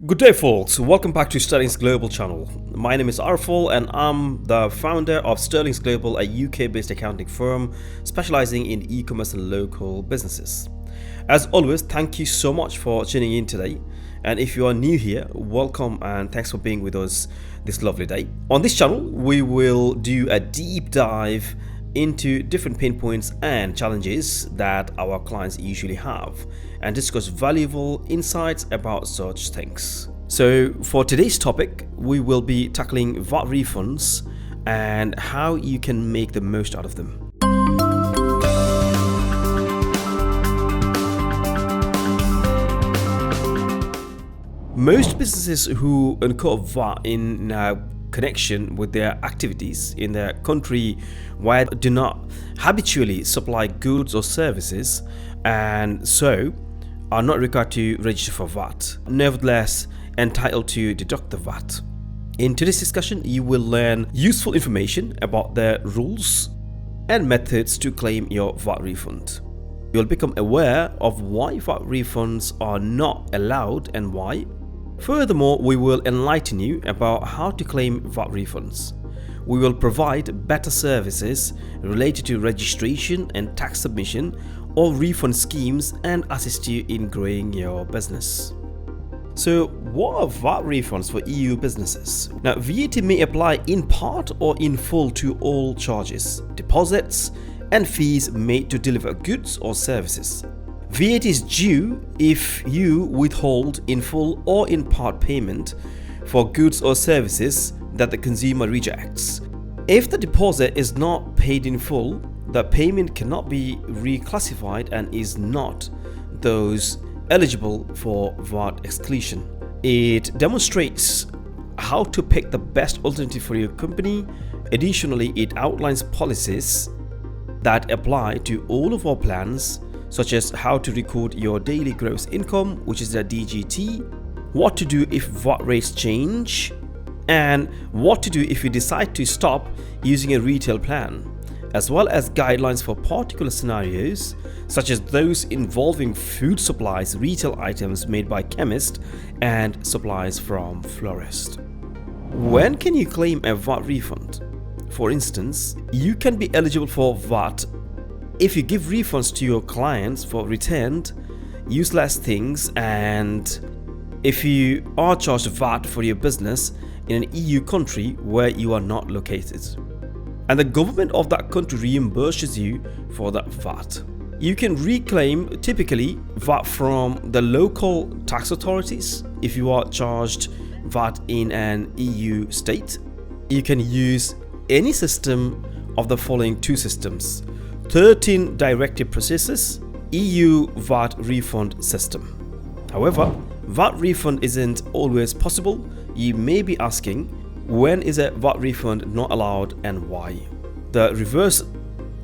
Good day, folks. Welcome back to Sterlinx Global channel. My name is Arful and I'm the founder of Sterlinx Global, a UK-based accounting firm specializing in e-commerce and local businesses. As always, thank you so much for tuning in today. And if you are new here, welcome and thanks for being with us this lovely day. On this channel, we will do a deep dive into different pain points and challenges that our clients usually have and discuss valuable insights about such things. So for today's topic, we will be tackling VAT refunds and how you can make the most out of them. Most businesses who incur VAT in connection with their activities in their country where they do not habitually supply goods or services and so are not required to register for VAT, nevertheless entitled to deduct the VAT. In today's discussion, you will learn useful information about the rules and methods to claim your VAT refund. You'll become aware of why VAT refunds are not allowed and why. Furthermore, we will enlighten you about how to claim VAT refunds. We will provide better services related to registration and tax submission or refund schemes and assist you in growing your business. So, what are VAT refunds for EU businesses? Now, VAT may apply in part or in full to all charges, deposits, and fees made to deliver goods or services. VAT is due if you withhold in full or in part payment for goods or services that the consumer rejects. If the deposit is not paid in full, the payment cannot be reclassified and is not thus eligible for VAT exclusion. It demonstrates how to pick the best alternative for your company. Additionally, it outlines policies that apply to all of our plans, such as how to record your daily gross income, which is the DGT, what to do if VAT rates change, and what to do if you decide to stop using a retail plan, as well as guidelines for particular scenarios, such as those involving food supplies, retail items made by chemists, and supplies from florists. When can you claim a VAT refund? For instance, you can be eligible for VAT if you give refunds to your clients for returned, useless things, and if you are charged VAT for your business in an EU country where you are not located, and the government of that country reimburses you for that VAT. You can reclaim typically VAT from the local tax authorities if you are charged VAT in an EU state. You can use any system of the following two systems: 13 directive processes, EU VAT refund system. However, VAT refund isn't always possible. You may be asking, when is a VAT refund not allowed and why? The reverse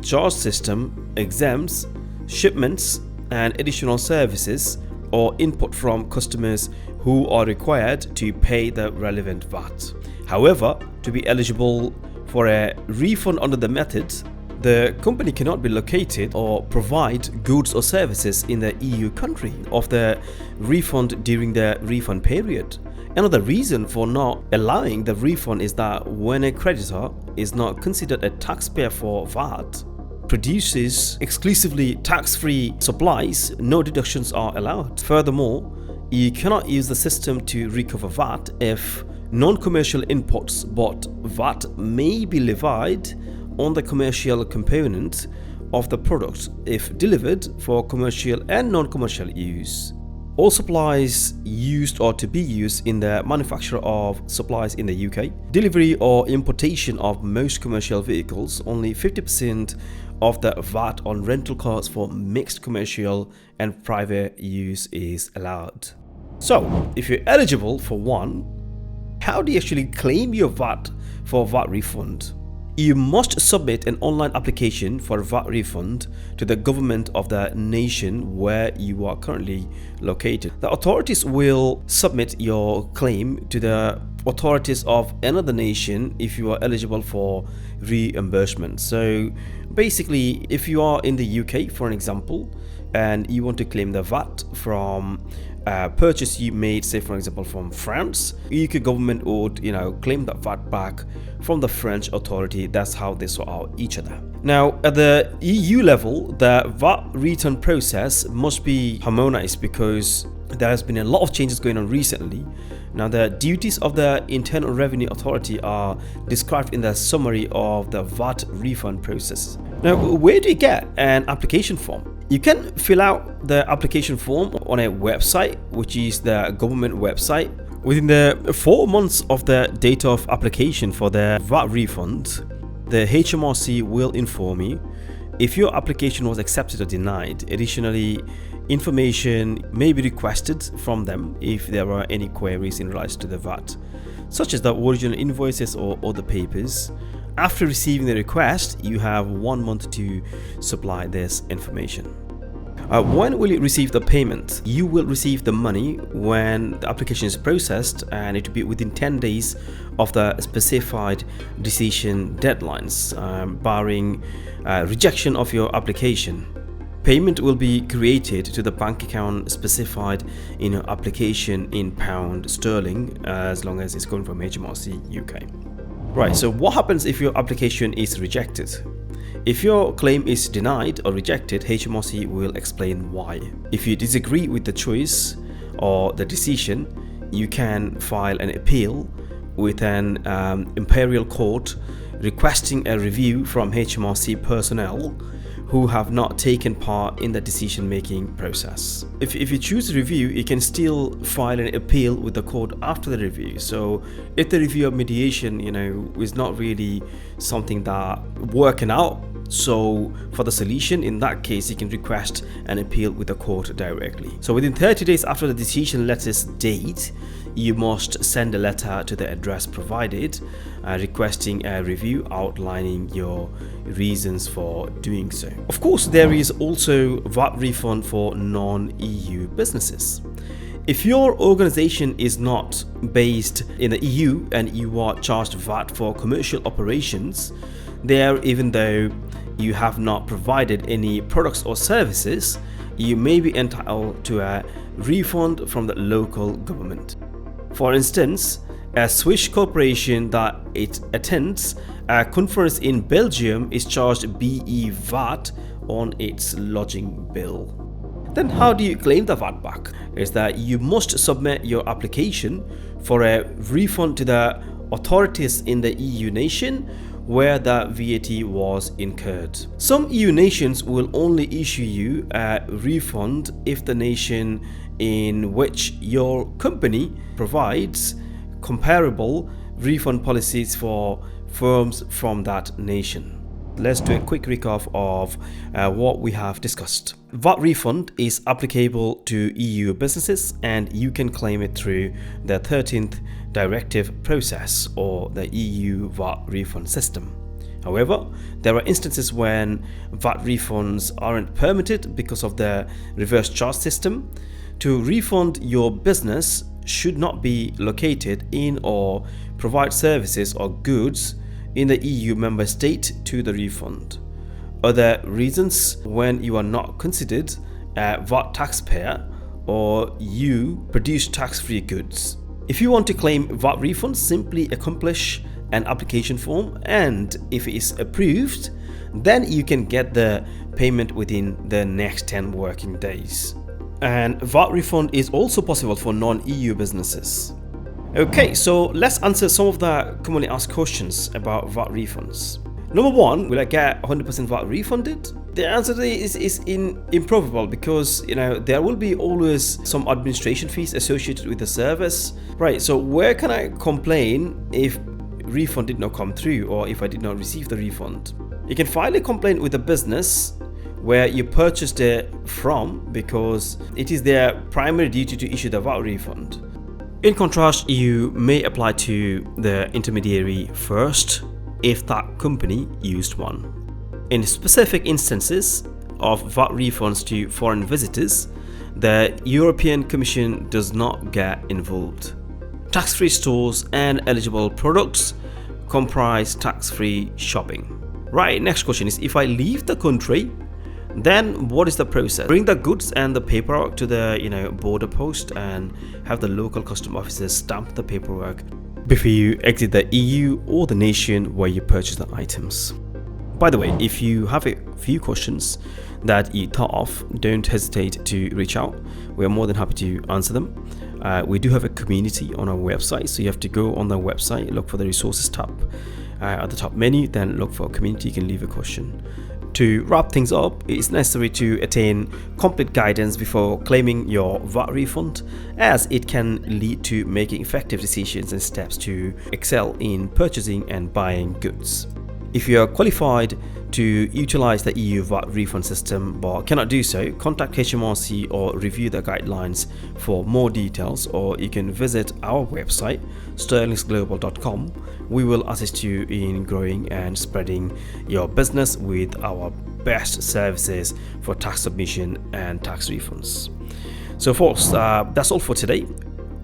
charge system exempts shipments and additional services or input from customers who are required to pay the relevant VAT. However, to be eligible for a refund under the method, the company cannot be located or provide goods or services in the EU country of the refund during the refund period. Another reason for not allowing the refund is that when a creditor is not considered a taxpayer for VAT, produces exclusively tax-free supplies, no deductions are allowed. Furthermore, you cannot use the system to recover VAT if non-commercial inputs, but VAT may be levied on the commercial component of the product if delivered for commercial and non-commercial use. All supplies used or to be used in the manufacture of supplies in the UK, delivery or importation of most commercial vehicles, only 50% of the VAT on rental cars for mixed commercial and private use is allowed. So, if you're eligible for one, how do you actually claim your VAT for VAT refund? You must submit an online application for a VAT refund to the government of the nation where you are currently located. The authorities will submit your claim to the authorities of another nation if you are eligible for reimbursement. So basically, if you are in the UK, for an example, and you want to claim the VAT from purchase you made, say for example from France, UK government would claim that VAT back from the French authority. That's how they sort out each other. Now at the EU level, the VAT return process must be harmonized because there has been a lot of changes going on recently. Now the duties of the Internal Revenue Authority are described in the summary of the VAT refund process. Now where do you get an application form? You can fill out the application form on a website, which is the government website. Within the 4 months of the date of application for the VAT refund, the HMRC will inform you if your application was accepted or denied. Additionally, information may be requested from them if there are any queries in relation to the VAT, such as the original invoices or other papers. After receiving the request, you have 1 month to supply this information. When will you receive the payment? You will receive the money when the application is processed, and it will be within 10 days of the specified decision deadlines, barring rejection of your application. Payment will be created to the bank account specified in your application in pound sterling, as long as it's going from HMRC UK. Right, so what happens if your application is rejected? If your claim is denied or rejected, HMRC will explain why. If you disagree with the choice or the decision, you can file an appeal with an imperial court requesting a review from HMRC personnel who have not taken part in the decision-making process. If you choose a review, you can still file an appeal with the court after the review. So if the review of mediation, is not really something that working out, so for the solution, in that case, you can request an appeal with the court directly. So within 30 days after the decision letter's date, you must send a letter to the address provided requesting a review, outlining your reasons for doing so. Of course, there is also VAT refund for non-EU businesses. If your organization is not based in the EU and you are charged VAT for commercial operations there, even though you have not provided any products or services, you may be entitled to a refund from the local government. For instance, a Swiss corporation that it attends a conference in Belgium is charged BE VAT on its lodging bill. Then how do you claim the VAT back? Is that you must submit your application for a refund to the authorities in the EU nation where the VAT was incurred. Some EU nations will only issue you a refund if the nation in which your company provides comparable refund policies for firms from that nation. Let's do a quick recap of what we have discussed. VAT refund is applicable to EU businesses, and you can claim it through the 13th directive process or the EU VAT refund system. However, there are instances when VAT refunds aren't permitted because of the reverse charge system. To refund, your business should not be located in or provide services or goods in the EU member state to the refund. Other reasons: when you are not considered a VAT taxpayer or you produce tax-free goods. If you want to claim VAT refunds, simply accomplish an application form, and if it is approved, then you can get the payment within the next 10 working days. And VAT refund is also possible for non-EU businesses. Okay, so let's answer some of the commonly asked questions about VAT refunds. Number one, will I get 100% VAT refunded? The answer is improbable because there will be always some administration fees associated with the service. Right, so where can I complain if refund did not come through or if I did not receive the refund? You can file a complaint with the business where you purchased it from because it is their primary duty to issue the VAT refund. In contrast, you may apply to the intermediary first if that company used one. In specific instances of VAT refunds to foreign visitors, the European Commission does not get involved. Tax-free stores and eligible products comprise tax-free shopping. Right, next question is, if I leave the country, Then what is the process? Bring the goods and the paperwork to the border post and have the local custom officers stamp the paperwork before you exit the EU or the nation where you purchase the items. By the way, if you have a few questions that you thought of, don't hesitate to reach out. We are more than happy to answer them. We do have a community on our website, so you have to go on the website, look for the resources tab at the top menu, then look for community. You can leave a question. To wrap things up, it's necessary to attain complete guidance before claiming your VAT refund, as it can lead to making effective decisions and steps to excel in purchasing and buying goods. If you are qualified to utilize the EU VAT refund system but cannot do so, contact HMRC or review the guidelines for more details, or you can visit our website sterlinxglobal.com. We will assist you in growing and spreading your business with our best services for tax submission and tax refunds. So folks, that's all for today.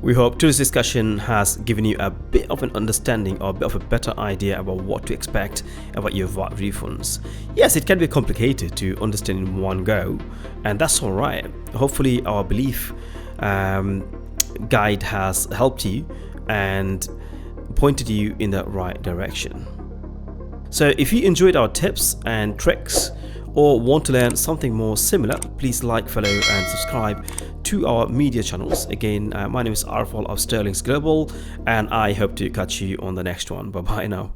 We hope today's discussion has given you a bit of an understanding or a bit of a better idea about what to expect about your VAT refunds. Yes, it can be complicated to understand in one go, and that's alright. Hopefully our belief guide has helped you and pointed you in the right direction. So if you enjoyed our tips and tricks or want to learn something more similar, please like, follow and subscribe to our media channels. Again, my name is Arfal of Sterlinx Global, and I hope to catch you on the next one. Bye bye now.